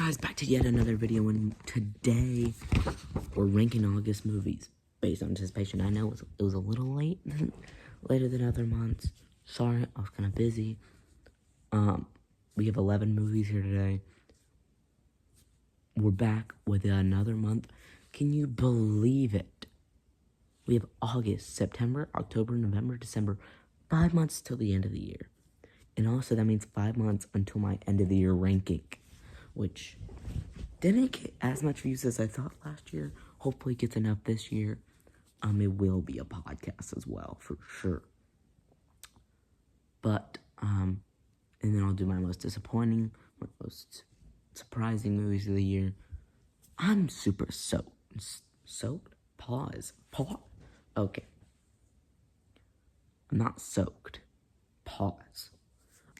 guys, back to yet another video, and today we're ranking August movies based on anticipation. I know it was a little later than other months. Sorry, I was kind of busy. We have 11 movies here today. We're back with another month. Can you believe it? We have August, September, October, November, December. 5 months till the end of the year. And also that means 5 months until my end of the year ranking, which didn't get as much views as I thought last year. Hopefully it gets enough this year. It will be a podcast as well, for sure. But, and then I'll do my most disappointing, my most surprising movies of the year. I'm super soaked? Pause. Okay. I'm not soaked. Pause.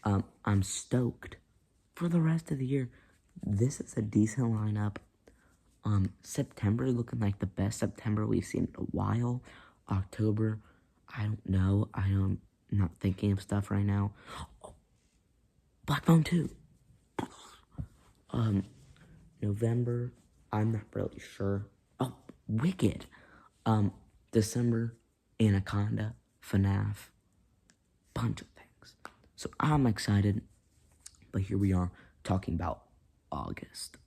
I'm stoked for the rest of the year. This is a decent lineup. September looking like the best September we've seen in a while. October, I don't know. I'm not thinking of stuff right now. Oh, Black Phone 2. November, I'm not really sure. Oh, Wicked. December, Anaconda, FNAF, bunch of things. So I'm excited, but here we are talking about August.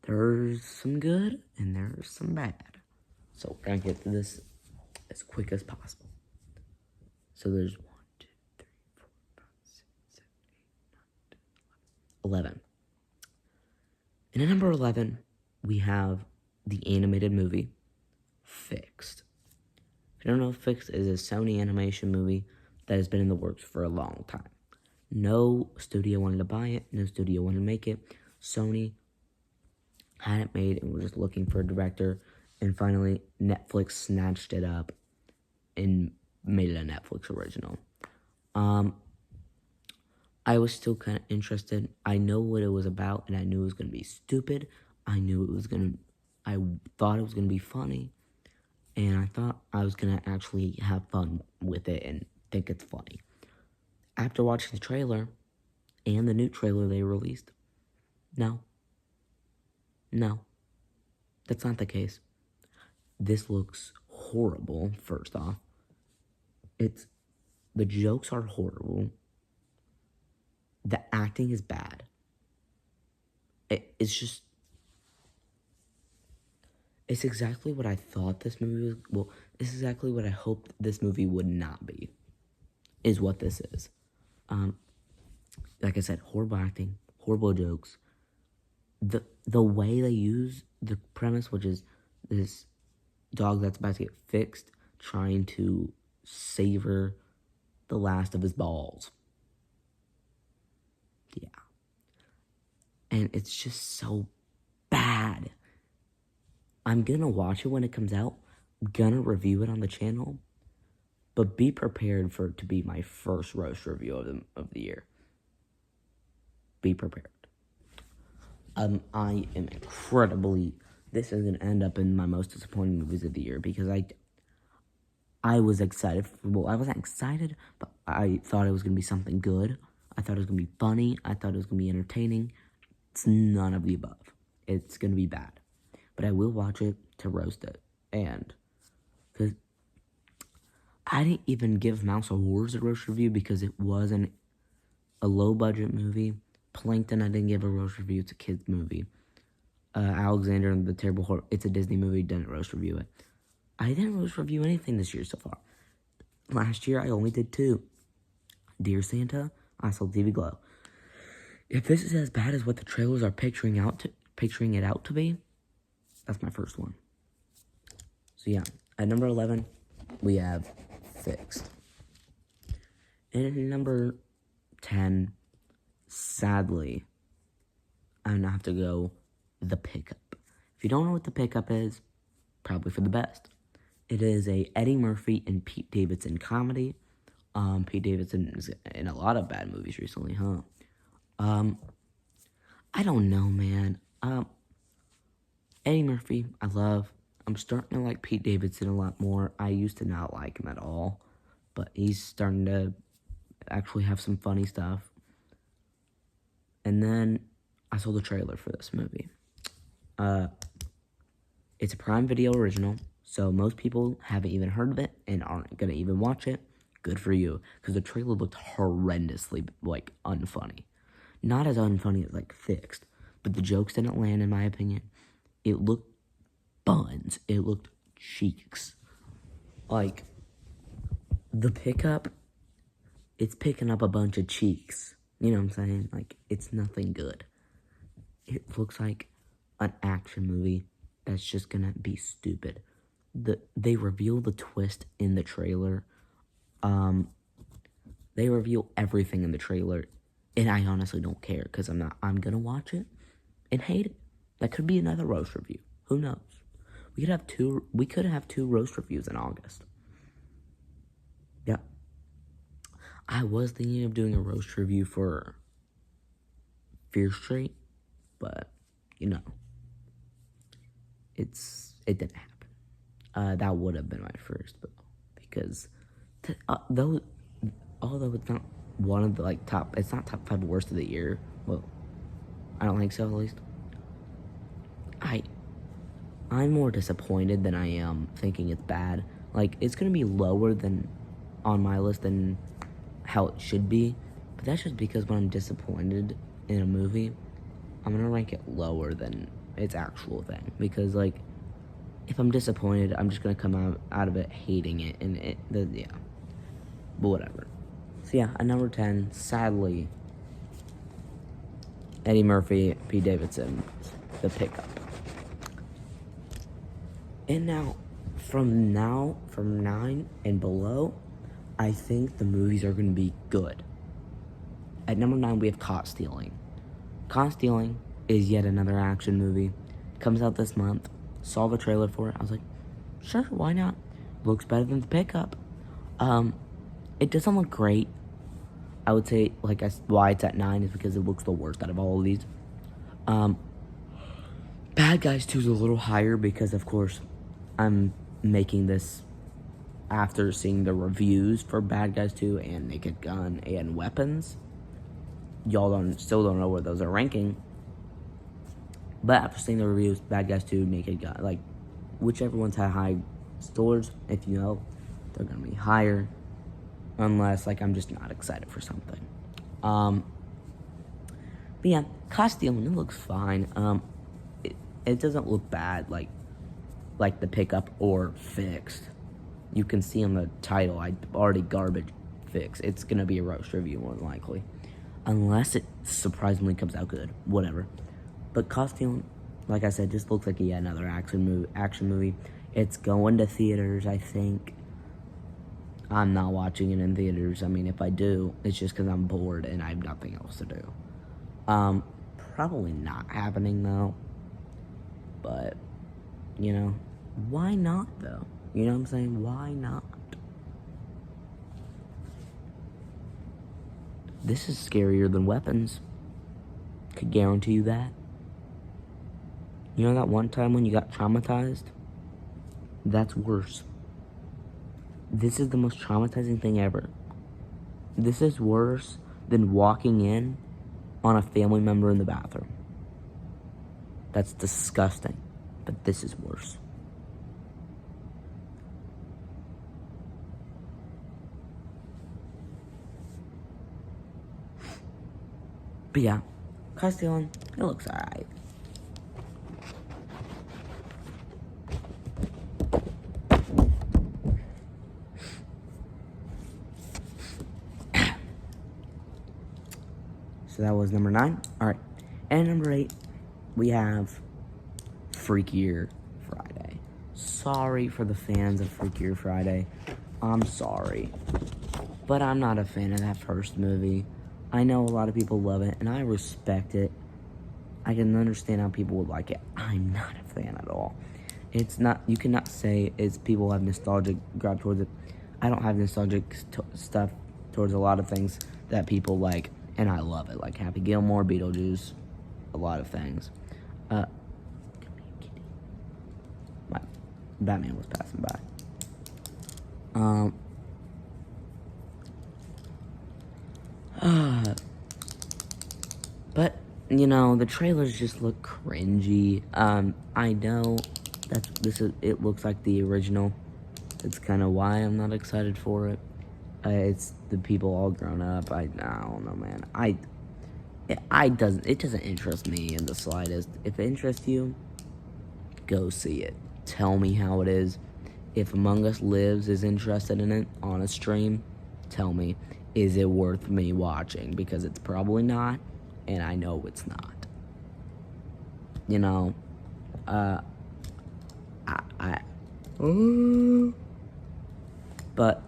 There's some good and there's some bad. So we're gonna get to this as quick as possible. So there's 1, 2, 3, 4, 5, 6, 7, 8, 9, 10, 11. And at number 11, we have the animated movie, Fixed. If you don't know, Fixed is a Sony animation movie that has been in the works for a long time. No studio wanted to buy it. No studio wanted to make it. Sony had it made and was just looking for a director. And finally, Netflix snatched it up and made it a Netflix original. I was still kind of interested. I know what it was about, and I knew it was going to be stupid. I thought it was going to be funny. And I thought I was going to actually have fun with it and think it's funny. After watching the trailer and the new trailer they released, no, that's not the case. This looks horrible, first off. The jokes are horrible. The acting is bad. It's exactly what I thought this movie was. Well, it's exactly what I hoped this movie would not be, is what this is. Like I said, horrible acting, horrible jokes. The way they use the premise, which is this dog that's about to get fixed, trying to savor the last of his balls. Yeah. And it's just so bad. I'm gonna watch it when it comes out. I'm gonna review it on the channel. But be prepared for it to be my first roast review of the year. Be prepared. I am incredibly... This is going to end up in my most disappointing movies of the year because I was excited. Well, I wasn't excited, but I thought it was going to be something good. I thought it was going to be funny. I thought it was going to be entertaining. It's none of the above. It's going to be bad. But I will watch it to roast it. And because I didn't even give Mouse of Wars a roast review because it wasn't a low-budget movie. Plankton, I didn't give a roast review. It's a kid's movie. Alexander and the Terrible Horror, it's a Disney movie. Didn't roast review it. I didn't roast review anything this year so far. Last year, I only did 2. Dear Santa, I Saw TV Glow. If this is as bad as what the trailers are picturing it out to be, that's my first one. So yeah, at number 11, we have Fixed. And at number 10, sadly, I'm gonna have to go The Pickup. If you don't know what The Pickup is, probably for the best. It is a Eddie Murphy and Pete Davidson comedy. Pete Davidson is in a lot of bad movies recently, huh? I don't know, man. Eddie Murphy, I love. I'm starting to like Pete Davidson a lot more. I used to not like him at all, but he's starting to actually have some funny stuff. And then I saw the trailer for this movie. It's a Prime Video original, so most people haven't even heard of it and aren't gonna even watch it. Good for you, because the trailer looked horrendously, like, unfunny. Not as unfunny as, like, Fixed, but the jokes didn't land, in my opinion. It looked buns. It looked cheeks. Like, the pickup, it's picking up a bunch of cheeks. You know what I'm saying? Like, it's nothing good. It looks like an action movie that's just gonna be stupid. They reveal the twist in the trailer. They reveal everything in the trailer, and I honestly don't care, because I'm gonna watch it and hate it. That could be another roast review. Who knows? We could have two roast reviews in August. Yeah. I was thinking of doing a roast review for Fear Street, but, you know, it didn't happen. That would have been my first, though, because although it's not one of the, like, it's not top 5 worst of the year. Well, I don't think so, at least. I'm more disappointed than I am thinking it's bad. Like, it's gonna be lower than on my list than how it should be, but that's just because when I'm disappointed in a movie, I'm gonna rank it lower than its actual thing. Because, like, if I'm disappointed, I'm just gonna come out of it hating it, and yeah. But whatever. So yeah, at number 10, sadly, Eddie Murphy, Pete Davidson, The Pickup. And now, from 9 and below, I think the movies are going to be good. At number 9, we have Caught Stealing. Caught Stealing is yet another action movie. Comes out this month. Saw the trailer for it. I was like, sure, why not? Looks better than The Pickup. It doesn't look great. I would say, like, why it's at 9 is because it looks the worst out of all of these. Bad Guys 2 is a little higher because, of course, I'm making this after seeing the reviews for Bad Guys 2 and Naked Gun and Weapons. Y'all still don't know where those are ranking. But after seeing the reviews, Bad Guys 2, Naked Gun, like, whichever ones had high scores, if you know, they're going to be higher. Unless, like, I'm just not excited for something. But yeah, Caught Stealing, it looks fine. It doesn't look bad like The Pickup or Fixed. You can see on the title, I already garbage Fixed. It's gonna be a roast review more than likely, unless it surprisingly comes out good. Whatever. But Caught Stealing, like I said, just looks like another action movie. It's going to theaters, I think. I'm not watching it in theaters. I mean, if I do, it's just because I'm bored and I have nothing else to do. Probably not happening, though. But, you know, why not, though? You know what I'm saying? Why not? This is scarier than Weapons. Could guarantee you that. You know that one time when you got traumatized? That's worse. This is the most traumatizing thing ever. This is worse than walking in on a family member in the bathroom. That's disgusting. But this is worse. But yeah, Caught Stealing, it looks alright. So that was number 9. Alright. And number 8, we have Freakier Friday. Sorry for the fans of Freakier Friday. I'm sorry. But I'm not a fan of that first movie. I know a lot of people love it, and I respect it. I can understand how people would like it. I'm not a fan at all. It's not, you cannot say it's people have nostalgic grab towards it. I don't have nostalgic stuff towards a lot of things that people like, and I love it. Like Happy Gilmore, Beetlejuice, a lot of things. My Batman was passing by. But you know, the trailers just look cringy. I know it looks like the original. It's kind of why I'm not excited for it. It's the people all grown up. I don't know, man. It doesn't interest me in the slightest. If it interests you, go see it. Tell me how it is. If Among Us Lives is interested in it on a stream, tell me, is it worth me watching? Because it's probably not, and I know it's not. You know, I but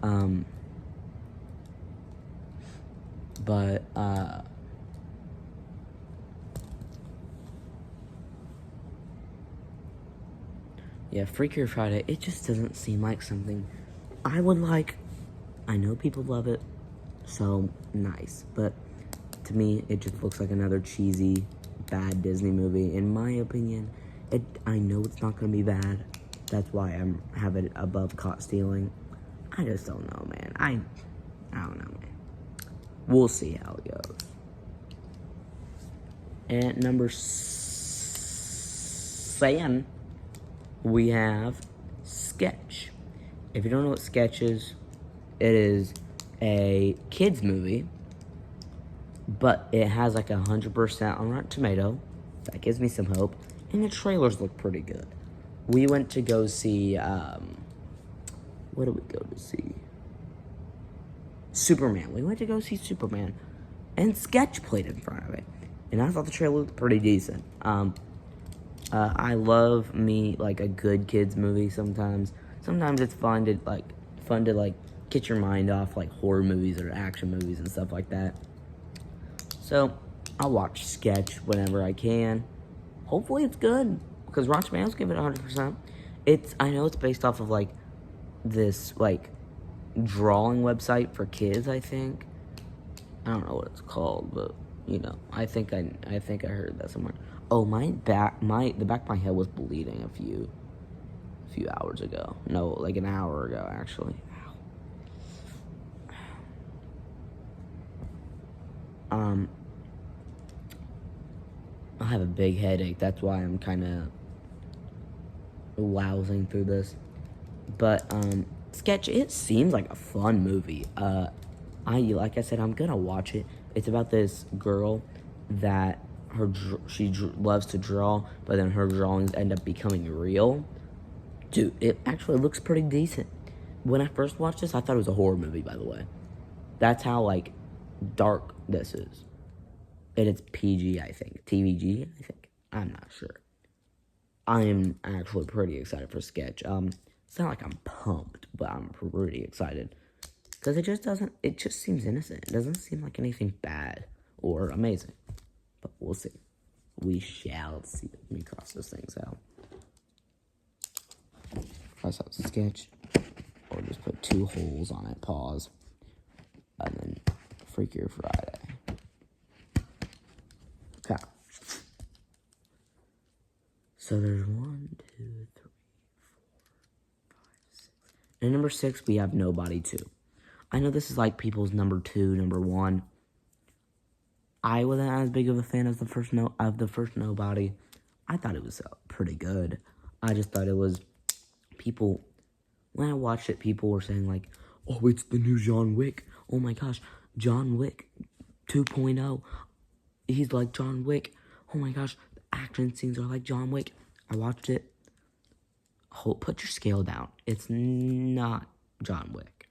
yeah, Freakier Friday, it just doesn't seem like something I would like. I know people love it, so nice, but to me, it just looks like another cheesy, bad Disney movie. In my opinion, I know it's not gonna be bad. That's why I'm having it above Caught Stealing. I just don't know, man. I don't know, man. We'll see how it goes. And at number 7, we have Sketch. If you don't know what Sketch is, it is a kids movie, but it has like 100% on Rotten Tomato. That gives me some hope, and the trailers look pretty good. We went to go see, what did we go to see? Superman. We went to go see Superman, and Sketch played in front of it, and I thought the trailer looked pretty decent. I love me like a good kids movie sometimes. Sometimes it's fun to get your mind off like horror movies or action movies and stuff like that. So I'll watch Sketch whenever I can. Hopefully it's good, because Rotten Tomatoes give it 100%. I know it's based off of like this like drawing website for kids, I think. I don't know what it's called, but you know, I think I heard that somewhere. Oh, the back of my head was bleeding a few hours ago. No, like an hour ago, actually. I have a big headache. That's why I'm kind of lousing through this. But Sketch, it seems like a fun movie. Like I said, I'm gonna watch it. It's about this girl that she loves to draw, but then her drawings end up becoming real. Dude, it actually looks pretty decent. When I first watched this, I thought it was a horror movie, by the way. That's how, like, dark this is. And it's PG, I think. TVG, I think. I'm not sure. I am actually pretty excited for Sketch. It's not like I'm pumped, but I'm pretty excited. Because it just seems innocent. It doesn't seem like anything bad or amazing. But we'll see. We shall see. Let me cross those things out. Cross out Sketch. Or just put 2 holes on it. Pause. And then Freakier Friday. Okay. So there's 1, 2, 3, 4, 5, 6. And number 6, we have Nobody 2. I know this is like people's number 2, number 1. I wasn't as big of a fan of the first Nobody. I thought it was pretty good. I just thought it was when I watched it, people were saying like, "Oh, it's the new John Wick. Oh my gosh, John Wick 2.0. He's like John Wick. Oh my gosh, the action scenes are like John Wick." I watched it. Put your scale down. It's not John Wick.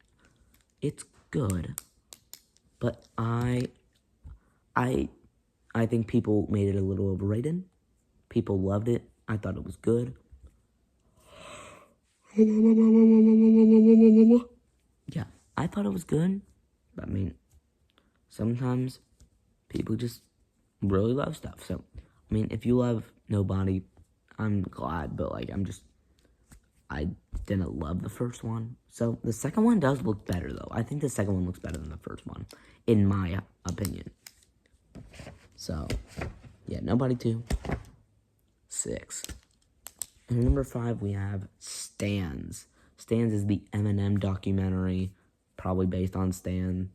It's good, but I think people made it a little overrated. People loved it. I thought it was good. Yeah, I thought it was good. I mean, sometimes people just really love stuff. So, I mean, if you love Nobody, I'm glad. But, like, I didn't love the first one. So, the second one does look better, though. I think the second one looks better than the first one, in my opinion. So, yeah, Nobody 2. 6. And number 5, we have Stans. Stans is the Eminem documentary, probably based on Stan.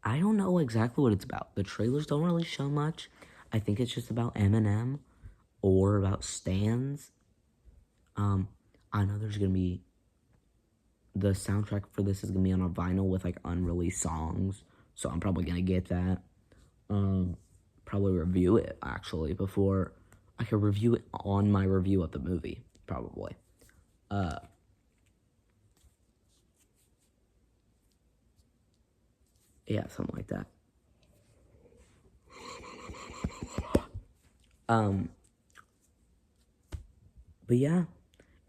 I don't know exactly what it's about. The trailers don't really show much. I think it's just about Eminem or about Stans. I know there's gonna be the soundtrack for this is gonna be on a vinyl with like unreleased songs, so I'm probably gonna get that. Probably review it actually before I could review it on my review of the movie, probably. Yeah, something like that. But yeah,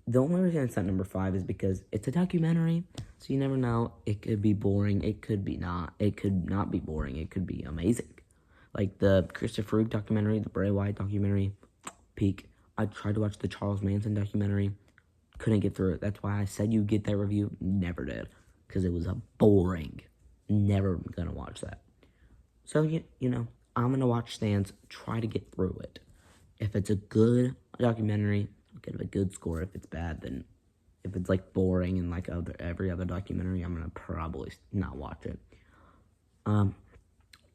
the only reason it's at number 5 is because it's a documentary, so you never know. It could be boring. It could be not. It could not be boring. It could be amazing. Like the Christopher Reeve documentary, the Bray Wyatt documentary, peak. I tried to watch the Charles Manson documentary, couldn't get through it. That's why I said you get that review. Never did, because it was a boring. Never gonna watch that. So you know, I'm gonna watch Stans. Try to get through it. If it's a good documentary, I'll give it a good score. If it's bad, then if it's like boring and like every other documentary, I'm gonna probably not watch it.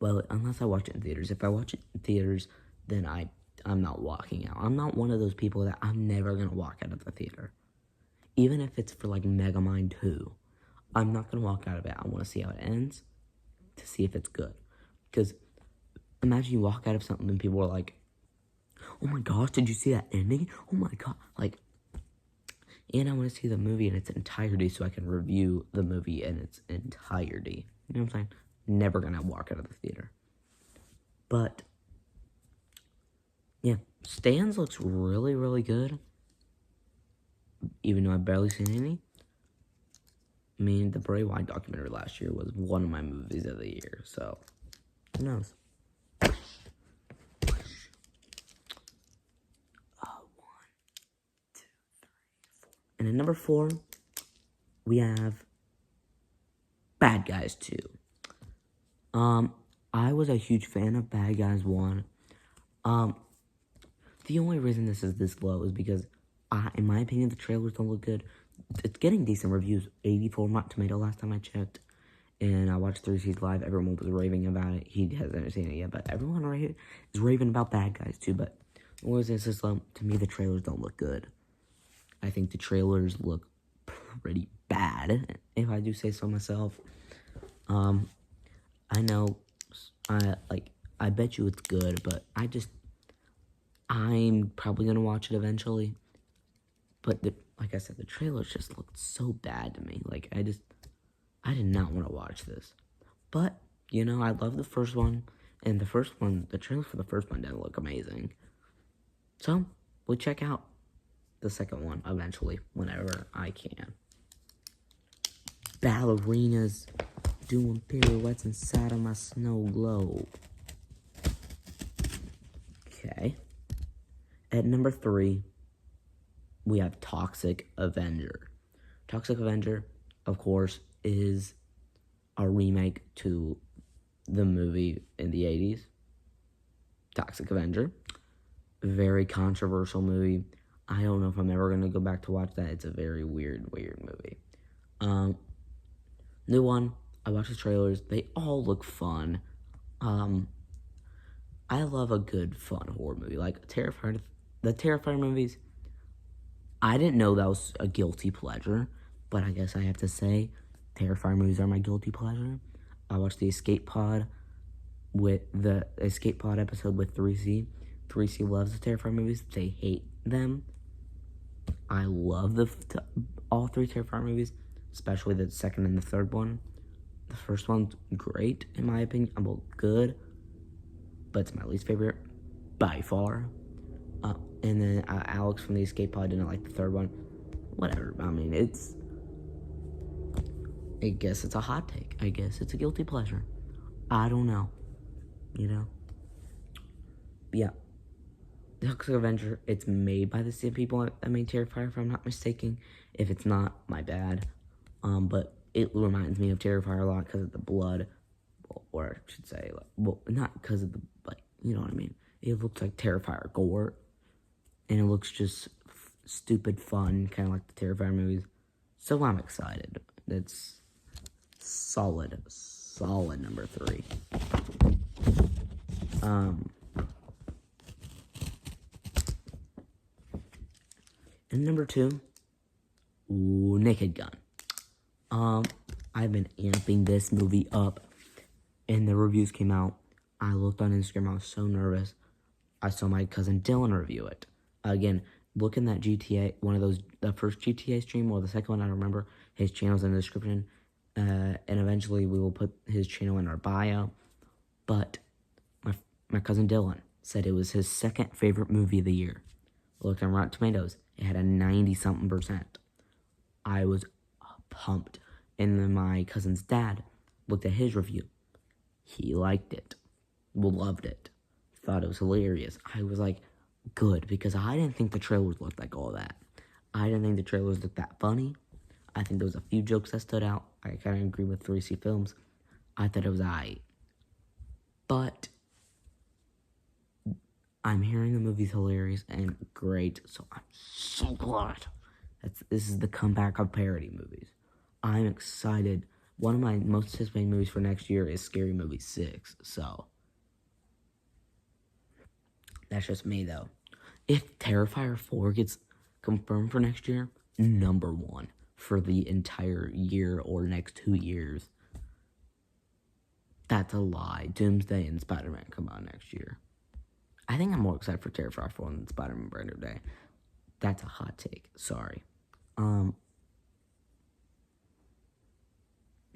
Well, unless I watch it in theaters. If I watch it in theaters, then I'm not walking out. I'm not one of those people that I'm never gonna walk out of the theater. Even if it's for like Megamind 2, I'm not gonna walk out of it. I want to see how it ends to see if it's good. Because imagine you walk out of something and people are like, "Oh my gosh, did you see that ending? Oh my god!" Like, and I want to see the movie in its entirety so I can review the movie in its entirety. You know what I'm saying? Never gonna walk out of the theater. But yeah, Stans looks really, really good. Even though I've barely seen any. I mean, the Bray Wyatt documentary last year was one of my movies of the year, so who knows? And at number 4, we have Bad Guys 2. I was a huge fan of Bad Guys 1. The only reason this is this low is because, in my opinion, the trailers don't look good. It's getting decent reviews. 84 Rotten Tomato last time I checked. And I watched 3 C's live. Everyone was raving about it. He hasn't seen it yet, but everyone right here is raving about Bad Guys too. But the only reason it's this low, to me, the trailers don't look good. I think the trailers look pretty bad, if I do say so myself. I know, I bet you it's good, but I'm probably gonna watch it eventually. But like I said, the trailers just looked so bad to me. Like I did not want to watch this. But you know, I love the first one, and the trailer for the first one didn't look amazing. So we'll check out the second one eventually, whenever I can. Ballerinas doing pirouettes inside of my snow globe. Okay. At number 3, we have Toxic Avenger. Toxic Avenger, of course, is a remake to the movie in the 80s. Toxic Avenger. Very controversial movie. I don't know if I'm ever going to go back to watch that. It's a very weird movie. New one. I watched the trailers. They all look fun. I love a good, fun horror movie. Like Terrifier, the Terrifier movies. I didn't know that was a guilty pleasure, but I guess I have to say, Terrifier movies are my guilty pleasure. I watched the Escape Pod episode with 3C. 3C loves the Terrifier movies. They hate them. I love all 3 Terrifier movies, especially the second and the third one. The first one's great, in my opinion. Well, good, but it's my least favorite by far. And then Alex from the Escape Pod didn't like the third one. Whatever. I mean, I guess it's a hot take. I guess it's a guilty pleasure. I don't know. You know? But yeah. The Toxic Avenger, it's made by the same people that made Terrifier, if I'm not mistaken. If it's not, my bad. But it reminds me of Terrifier a lot because of the blood. Or I should say, well, not because of the, like, you know what I mean? It looks like Terrifier gore. And it looks just stupid fun, kind of like the Terrifier movies. So I'm excited. It's solid solid number 3. And number 2, Naked Gun. I've been amping this movie up, and the reviews came out. I looked on Instagram, I was so nervous. I saw my cousin Dylan review it. Again, look in that GTA, the first GTA stream or the second one, I don't remember. His channel's in the description. And eventually we will put his channel in our bio. But my cousin Dylan said it was his second favorite movie of the year. Looked on Rotten Tomatoes, it had a 90-something%. I was pumped. And then my cousin's dad looked at his review. He liked it. Loved it. Thought it was hilarious. I was like, good, because I didn't think the trailers looked like all that. I didn't think the trailers looked that funny. I think there was a few jokes that stood out. I kind of agree with 3C Films. I thought it was aight. But I'm hearing the movie's hilarious and great, so I'm so glad. This is the comeback of parody movies. I'm excited. One of my most anticipated movies for next year is Scary Movie 6, so that's just me, though. If Terrifier 4 gets confirmed for next year, number 1 for the entire year or next 2 years. That's a lie. Doomsday and Spider-Man come out next year. I think I'm more excited for Terrifier 4 than Spider-Man Brand New Day. That's a hot take. Sorry.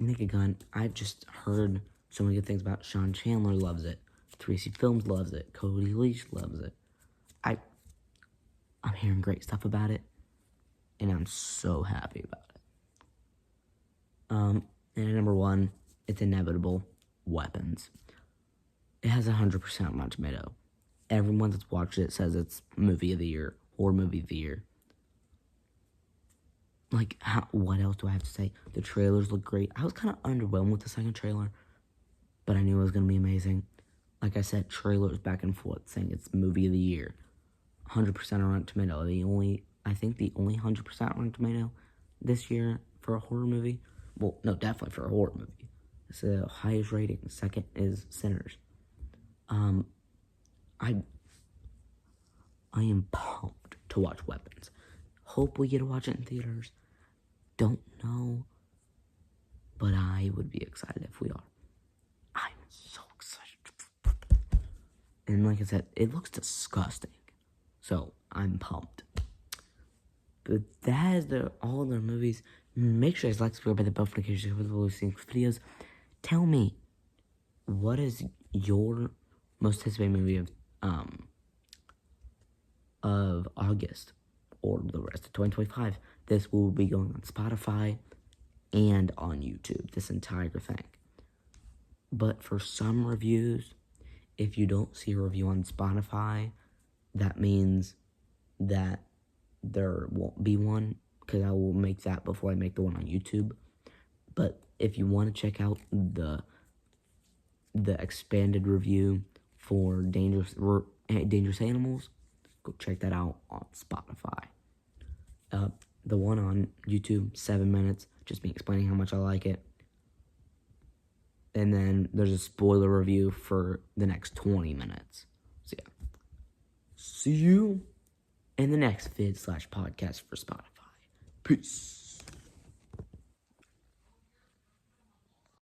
Naked Gun, I've just heard so many good things about. Sean Chandler loves it. 3C Films loves it. Cody Leach loves it. I'm hearing great stuff about it, and I'm so happy about it. And number 1, it's inevitable, Weapons. It has 100% on Rotten Tomato. Everyone that's watched it says it's movie of the year, or movie of the year. Like, what else do I have to say? The trailers look great. I was kind of underwhelmed with the second trailer, but I knew it was going to be amazing. Like I said, trailers back and forth saying it's movie of the year. 100% on Rotten Tomato. I think the only 100% on Rotten Tomato this year for a horror movie. Well, no, definitely for a horror movie. It's the highest rating. Second is Sinners. I am pumped to watch Weapons. Hope we get to watch it in theaters. Don't know, but I would be excited if we are. I'm so excited. And like I said, it looks disgusting. So, I'm pumped. But that is all of their movies. Make sure you guys like, subscribe, by the bell notifications for the releasing videos. Tell me, what is your most anticipated movie of August or the rest of 2025? This will be going on Spotify and on YouTube, this entire thing. But for some reviews, if you don't see a review on Spotify, that means that there won't be one, because I will make that before I make the one on YouTube. But if you want to check out the expanded review for Dangerous Animals, go check that out on Spotify. The one on YouTube, 7 minutes, just me explaining how much I like it. And then there's a spoiler review for the next 20 minutes. So yeah. See you in the next vid/podcast for Spotify. Peace.